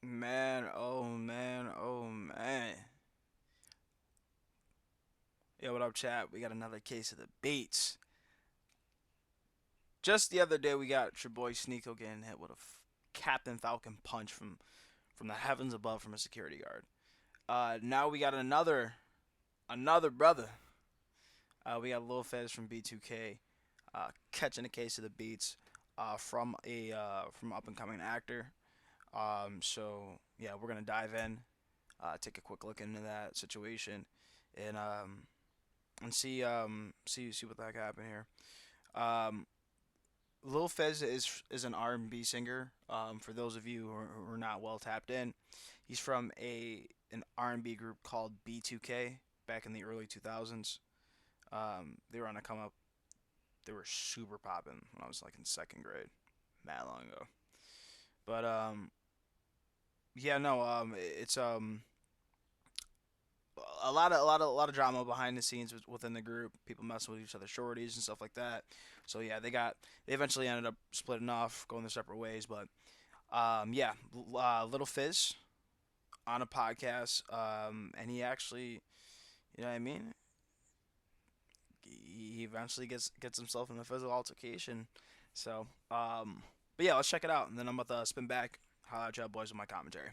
Man, oh man, oh man. Yo, what up, chat? We got another case of the beats. Just the other day, we got your boy Sneeko getting hit with a Captain Falcon punch from the heavens above from a security guard. Now we got another brother. We got Lil Fizz from B2K catching a case of the beats from up and coming actor. So yeah, we're gonna dive in, take a quick look into that situation, and see what the heck happened here. Um, Lil Fez is an R&B singer. For those of you who are not well tapped in, he's from a an R&B group called B2K back in the early 2000s. They were on a come up. They were super popping when I was like in second grade, mad long ago. But yeah, no, it's a lot of drama behind the scenes within the group. People messing with each other shorties and stuff like that. So yeah, they eventually ended up splitting off, going their separate ways. But yeah, Little Fizz on a podcast, and he actually, you know what I mean. He eventually gets himself in a physical altercation. So but yeah, let's check it out, and then I'm about to spin back. Holla at y'all boys with my commentary.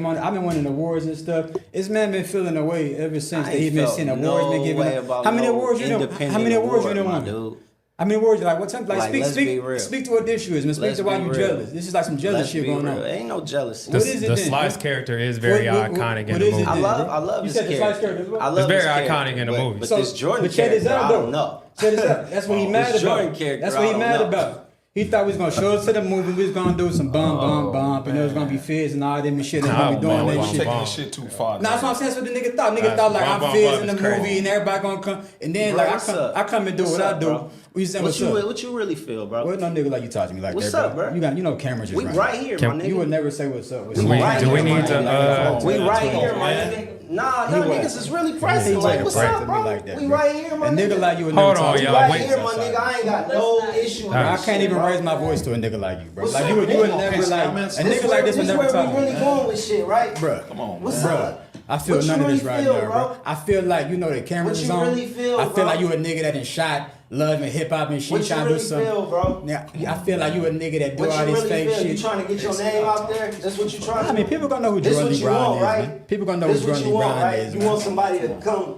I've been winning awards and stuff. This man been feeling away ever since I that he ain't been felt seeing no awards been given way out. about How many no awards you know? How independent many awards you award, know my won? dude. How many awards? Like what time? Like, Like, let's be real. speak to what this issue is, man. Speak Let's to why be you real. jealous. This is like some jealous Let's shit be going real. on. Ain't no jealousy. What is it The then? Slice character is very iconic in what the is it movie. I then, love bro? I love You this said the Slice character. character as well? I love It's very this character, iconic in the movie. But So- this Jordan but check this character, out, I though. don't know. Check this out. That's what he mad This about. Jordan character, That's what he I don't mad know. about. He thought we was gonna show us to the movie. We was gonna do some bump, and there was gonna be Fizz and all them and shit. And gonna be doing man, that we shit. taking Taking Bomb. this shit too far. Nah, that's what I'm saying. That's what the nigga thought. Nigga That's thought like Bomb I'm Bomb Fizz Bomb in the is crazy. movie and everybody gonna come. And then Bro, like what's up? I come and do What's what up, I do. bro? We saying what's up? What you really feel, bro? What no nigga like you talk to me like What's that, up, bro? You know cameras just We running. right here, my nigga. You would never say what's up. With We somebody. right do we here, need my to, nigga. We come right on, here, my man. nigga. Nah, y'all He niggas was. is really He pressing. ain't Like, taking what's a break up, to me bro? like that, We bro. right here, my A nigga nigga. like you would Hold never on, talk to We me. y'all, right wait. here, my nigga. I ain't got no issue with I that can't shit, even bro. raise my voice to a nigga like you, bro. What's Like up, you would nigga? never Okay, like comments. a nigga like this would never where talk we to really me, going with shit, right? bro. Come on, What's man. up? I feel What you none of this really right feel, now, bro? bro. I feel like you know the cameras What is you on. really feel, I feel bro? like you a nigga that done shot love and hip hop and shit What you trying to really do something. feel, bro? Now, I feel like you a nigga that do What all you this really fake feel? You shit. trying to get your name out there? That's what you trying to I do? mean, people gonna know who This Jordan what Lee you Brown want, is, right? man. People gonna know This who what Jordan you Lee want, Brown right? is, You man. want somebody to come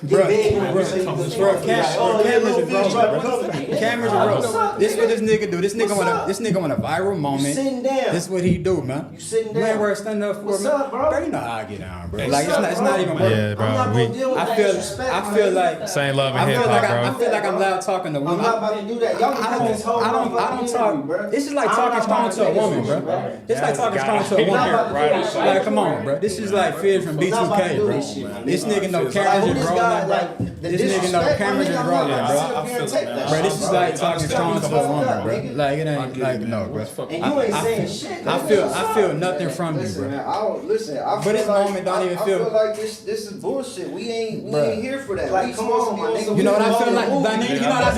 Bruh, get big on you bruh, so you can bruh, smoke. cameras is rolling, bro. Cameras Nah, are what's rolling. up, This what nigga? this nigga do. What's This nigga want a viral moment. sitting down. This what he do, man. You sitting You ain't down. worth standing up for, What's man. up, bro? You know how I get down, bro. What's Like up, it's not bro? even worth. Yeah, bro. I'm not We gonna deal with I that feel disrespect, I my feel nigga. like same love I and hip feel hop, like bro. I feel like I'm loud talking to I'm women. not about to do that. Y'all can cut this whole I don't motherfucking talk. interview, bro. This is like I'm talking not strong about to a take this woman, shit, bro. This is like talking strong to a I'm not woman. about to do that shit. Like, come on, bro. This is like Fizz from I'm not about to B2K, do bro. this shit, man. This nigga know Like, cameras who is this rolling, guy, bro. like, the This nigga know disrespect, cameras my is nigga, I'm rolling, not bro. about to sit up here and take that Bro, shit, this is bro. like talking strong to a woman, bro. Nigga. Like it ain't like no, bro. And you ain't saying shit. I feel nothing from you, Listen, bro. man, I don't listen. I But feel this like, moment don't even I feel- feel like this is bullshit. We ain't Bruh. here for that. Like, We come supposed on, to my be on nigga. some You know what I feel like? movie. Like, nigga, you know what I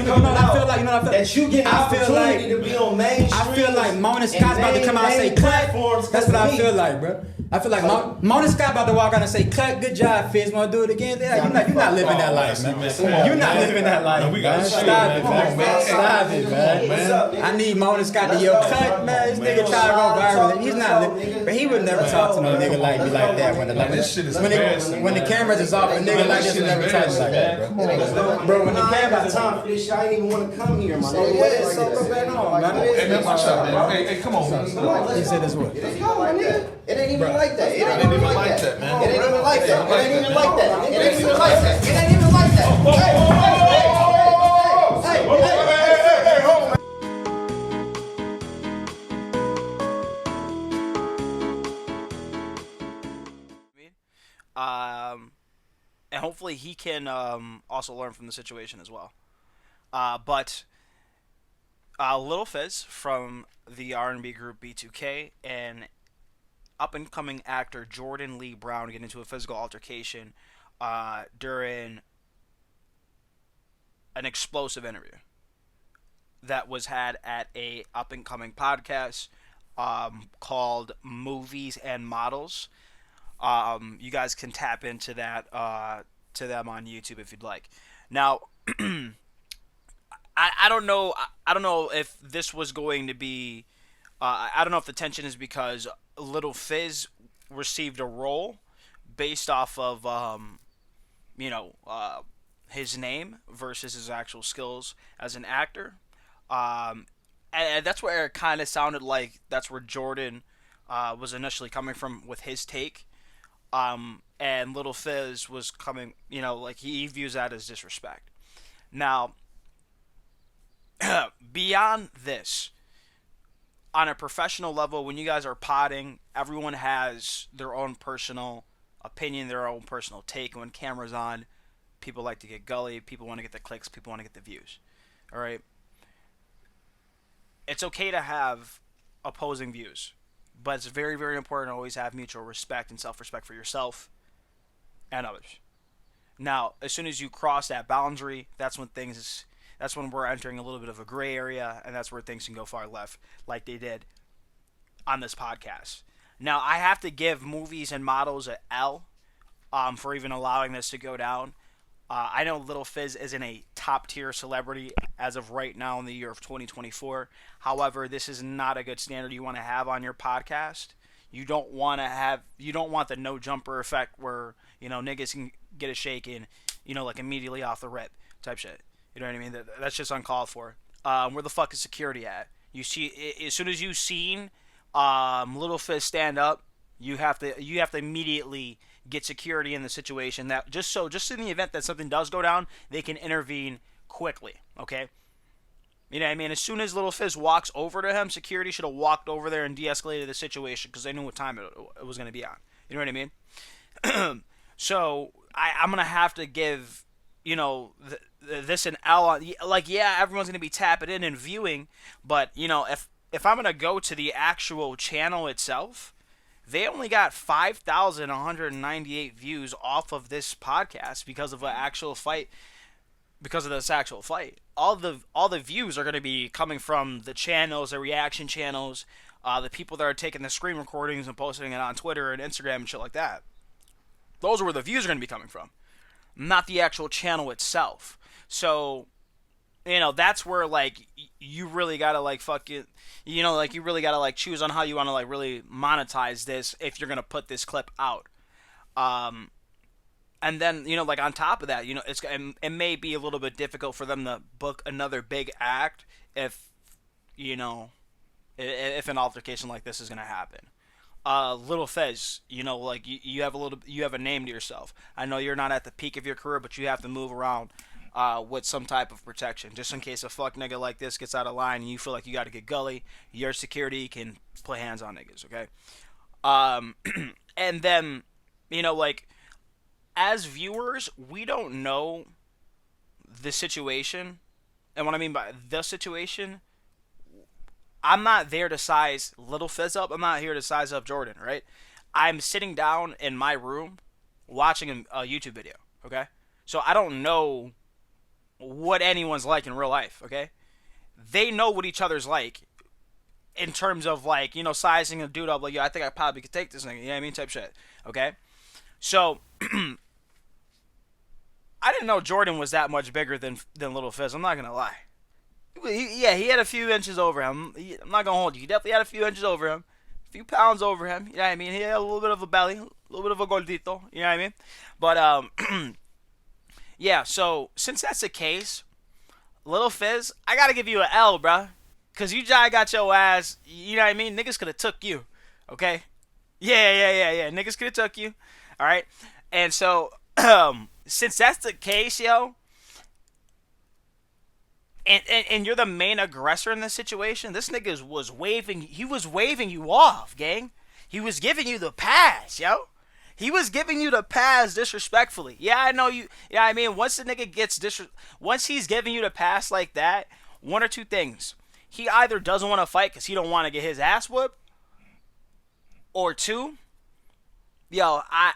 feel like? You know what I feel? That you get an I feel opportunity like- to be on mainstream. I feel like Mona Scott's about to come out and say cut. That's what I feel like, bro. I feel like Mona Scott about to walk out and say cut. Good job, Fizz. Want to do it again? Yeah, you're not living that life, man. You're not living that life, We got man. shit, Stop it, man. man. Stop it, man. What's up, nigga? I need Mona Scott to yell cut, man. This nigga try to go viral. He's not living, but he would never talk to no nigga like me like that. This shit is When embarrassing, the man. cameras is off, a nigga like this would never talk like that, bro. Bro, when the I ain't cameras got is time for this shit. I ain't even want to come here, my So nigga. what is So it? what's going on, man? Hey, man, watch out, man. Hey, come on, man. he said this what? It ain't even like that. It ain't even like that. It It ain't even like that, man. It ain't even like that. It ain't even like that. It ain't even like that. It ain't even like that. And hopefully he can also learn from the situation as well. But Lil Fizz from the R&B group B2K and up and coming actor Jordan Lee Brown get into a physical altercation during an explosive interview that was had at a up and coming podcast. called Movies and Models. You guys can tap into that to them on YouTube if you'd like. Now, I don't know. I don't know if this was going to be. I don't know if the tension is because Little Fizz received a role based off of you know his name versus his actual skills as an actor. And that's where it kind of sounded like that's where Jordan was initially coming from with his take. And Little Fizz was coming, like he views that as disrespect. Now, beyond this, on a professional level, when you guys are potting, everyone has their own personal opinion, their own personal take. When cameras on, people like to get gully, people want to get the clicks, people want to get the views. All right. It's okay to have opposing views, but it's very, very important to always have mutual respect and self-respect for yourself and others. Now, as soon as you cross that boundary, that's when we're entering a little bit of a gray area, and that's where things can go far left, like they did on this podcast. Now, I have to give Movies and Models an L for even allowing this to go down. I know Lil Fizz isn't a top-tier celebrity as of right now in the year of 2024. However, this is not a good standard you want to have on your podcast. You don't want the no-jumper effect where, niggas can get a shake in, like immediately off the rip type shit. You know what I mean? That's just uncalled for. Where the fuck is security at? You see, as soon as you seen Lil Fizz stand up, you have to immediately get security in the situation, that just in the event that something does go down, they can intervene quickly. Okay. You know what I mean? As soon as Lil Fizz walks over to him, security should have walked over there and de-escalated the situation because they knew what time it was going to be on. You know what I mean? So I'm going to have to give, this an L on, like, yeah, everyone's going to be tapping in and viewing, but, if I'm going to go to the actual channel itself, they only got 5,198 views off of this podcast because of an actual fight. Because of this actual fight, all the views are going to be coming from the channels, the reaction channels, the people that are taking the screen recordings and posting it on Twitter and Instagram and shit like that. Those are where the views are going to be coming from, not the actual channel itself. So, that's where, like, you really gotta, like, fucking, you really gotta, like, choose on how you want to, like, really monetize this if you're gonna put this clip out. And then, like, on top of that, it may be a little bit difficult for them to book another big act if if an altercation like this is gonna happen. Lil Fizz, like, you have a name to yourself. I know you're not at the peak of your career, but you have to move around with some type of protection, just in case a fuck nigga like this gets out of line and you feel like you got to get gully. Your security can put hands on niggas, okay? And then, like, as viewers, we don't know the situation, and what I mean by the situation, I'm not there to size Lil Fizz up. I'm not here to size up Jordan, right? I'm sitting down in my room watching a YouTube video, okay? So I don't know what anyone's like in real life, okay? They know what each other's like in terms of, like, sizing a dude up, like, yo, I think I probably could take this nigga, you know what I mean, type shit, okay? So, I didn't know Jordan was that much bigger than Lil Fizz, I'm not gonna lie. He had a few inches over him. I'm not gonna hold you. He definitely had a few inches over him, a few pounds over him. You know what I mean? He had a little bit of a belly, a little bit of a gordito. You know what I mean? But yeah. So since that's the case, Lil Fizz, I gotta give you an L, bruh, cause you got your ass. You know what I mean? Niggas could have took you. Okay? Yeah. Niggas could have took you. All right. And so since that's the case, yo. And you're the main aggressor in this situation. This nigga was waving. He was waving you off, gang. He was giving you the pass, yo. He was giving you the pass disrespectfully. Yeah, I know you. Yeah, I mean, once the nigga gets once he's giving you the pass like that, one or two things. He either doesn't want to fight because he don't want to get his ass whooped, or two, yo, I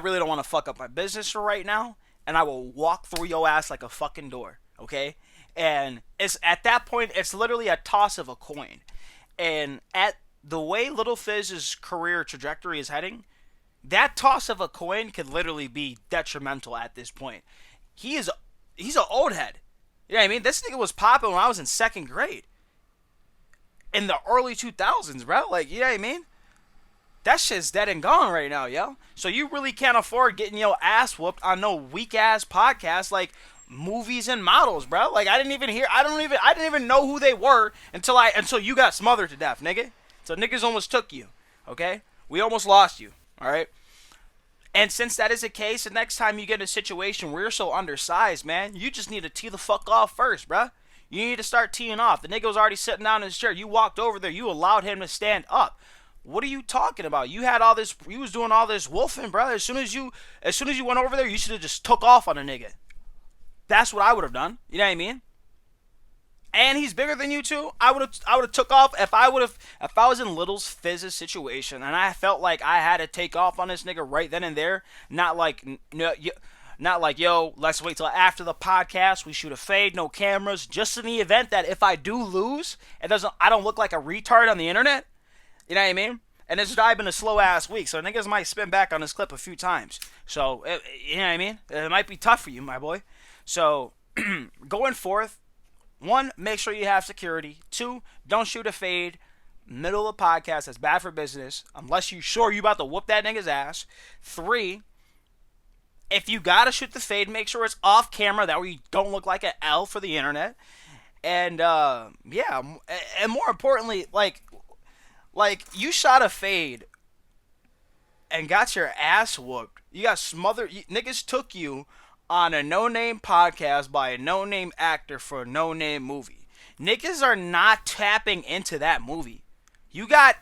really don't want to fuck up my business for right now, and I will walk through your ass like a fucking door, okay? And it's at that point, it's literally a toss of a coin. And at the way Lil Fizz's career trajectory is heading, that toss of a coin could literally be detrimental at this point. He's an old head. You know what I mean? This nigga was popping when I was in second grade. In the early 2000s, bro. Like, you know what I mean? That shit's dead and gone right now, yo. So you really can't afford getting your ass whooped on no weak ass podcast like Movies and Models, bro. Like I didn't even know who they were until you got smothered to death, nigga. So niggas almost took you. Okay? We almost lost you. Alright? And since that is the case, the next time you get in a situation where you're so undersized, man, you just need to tee the fuck off first, bruh. You need to start teeing off. The nigga was already sitting down in his chair. You walked over there. You allowed him to stand up. What are you talking about? You had all this. You was doing all this wolfing, bro. As soon as you went over there, you should have just took off on a nigga. That's what I would have done. You know what I mean? And he's bigger than you too. I would have took off if I was in Lil Fizz's situation and I felt like I had to take off on this nigga right then and there. Not like yo, let's wait till after the podcast. We shoot a fade, no cameras, just in the event that if I do lose, I don't look like a retard on the internet. You know what I mean? And it's been a slow ass week, so niggas might spin back on this clip a few times. So you know what I mean? It might be tough for you, my boy. So going forth, 1, make sure you have security. 2, don't shoot a fade middle of the podcast. That's bad for business unless you sure you about to whoop that nigga's ass. 3, if you gotta shoot the fade, make sure it's off camera. That way you don't look like an L for the internet. And yeah, and more importantly, like you shot a fade and got your ass whooped. You got smothered. Niggas took you on a no-name podcast by a no-name actor for a no-name movie. Niggas are not tapping into that movie. Niggas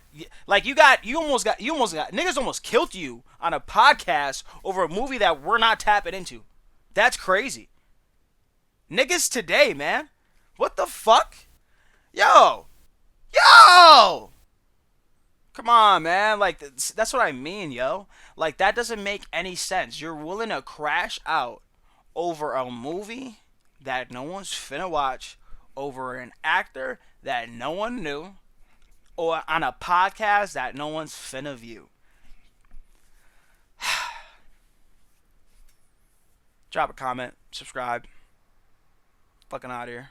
almost killed you on a podcast over a movie that we're not tapping into. That's crazy. Niggas today, man. What the fuck? Yo! Come on, man. Like, that's what I mean, yo. Like, that doesn't make any sense. You're willing to crash out over a movie that no one's finna watch, over an actor that no one knew, or on a podcast that no one's finna view. Drop a comment, subscribe. Fucking out of here.